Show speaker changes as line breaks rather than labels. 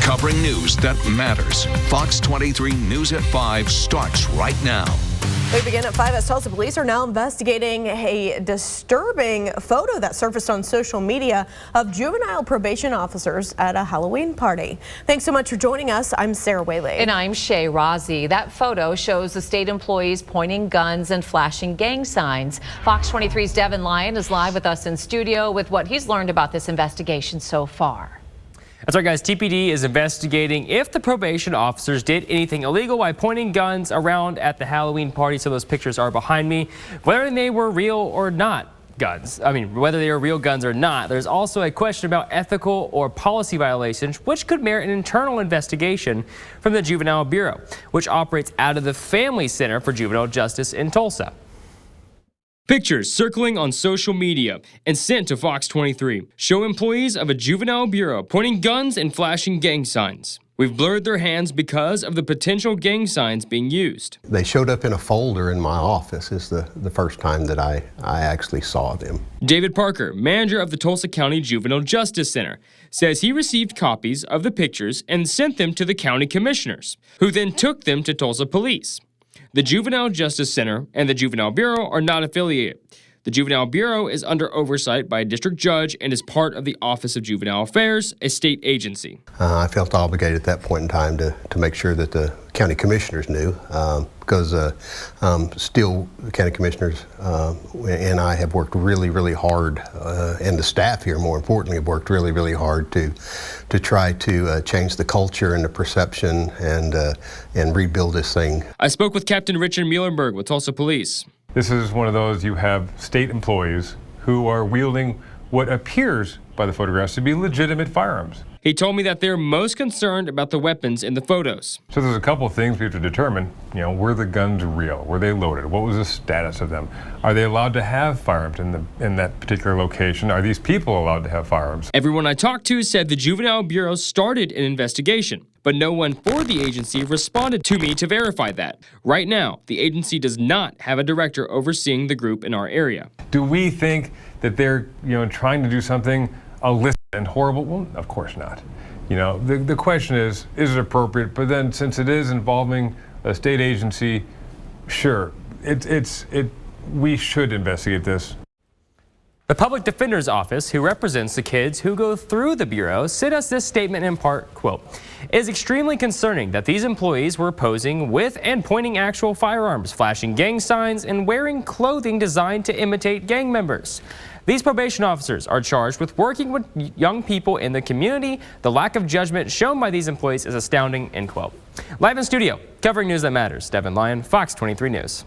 Covering news that matters. Fox 23 News at 5 starts right now.
We begin at 5 as Tulsa police are now investigating a disturbing photo that surfaced on social media of juvenile probation officers at a Halloween party. Thanks so much for joining us. I'm Sarah Whaley.
And I'm Shay Rozzi. That photo shows the state employees pointing guns and flashing gang signs. Fox 23's Devin Lyon is live with us in studio with what he's learned about this investigation so far.
That's right, guys. TPD is investigating if the probation officers did anything illegal by pointing guns around at the Halloween party. So those pictures are behind me. Whether they were real or not guns, whether they are real guns or not, there's also a question about ethical or policy violations, which could merit an internal investigation from the Juvenile Bureau, which operates out of the Family Center for Juvenile Justice in Tulsa. Pictures circling on social media and sent to Fox 23 show employees of a juvenile bureau pointing guns and flashing gang signs. We've blurred their hands because of the potential gang signs being used.
They showed up in a folder in my office. It's the first time that I actually saw them.
David Parker, manager of the Tulsa County Juvenile Justice Center, says he received copies of the pictures and sent them to the county commissioners, who then took them to Tulsa police. The Juvenile Justice Center and the Juvenile Bureau are not affiliated. The Juvenile Bureau is under oversight by a district judge and is part of the Office of Juvenile Affairs, a state agency.
I felt obligated at that point in time to make sure that the county commissioners knew, because still the county commissioners and I have worked really, really hard, and the staff here, more importantly, have worked really, really hard to try to change the culture and the perception and rebuild this thing.
I spoke with Captain Richard Muhlenberg with Tulsa Police.
This is one of those, you have state employees who are wielding what appears by the photographs to be legitimate firearms.
He told me that they're most concerned about the weapons in the photos.
So there's a couple of things we have to determine. Were the guns real? Were they loaded? What was the status of them? Are they allowed to have firearms in that particular location? Are these people allowed to have firearms?
Everyone I talked to said the Juvenile Bureau started an investigation, but no one for the agency responded to me to verify that. Right now, the agency does not have a director overseeing the group in our area.
Do we think that they're trying to do something illicit and horrible? Well, of course not. The question is it appropriate? But then, since it is involving a state agency, sure, we should investigate this.
The Public Defender's Office, who represents the kids who go through the Bureau, sent us this statement in part, quote, "It is extremely concerning that these employees were posing with and pointing actual firearms, flashing gang signs, and wearing clothing designed to imitate gang members. These probation officers are charged with working with young people in the community. The lack of judgment shown by these employees is astounding," end quote. Live in studio, covering news that matters, Devin Lyon, Fox 23 News.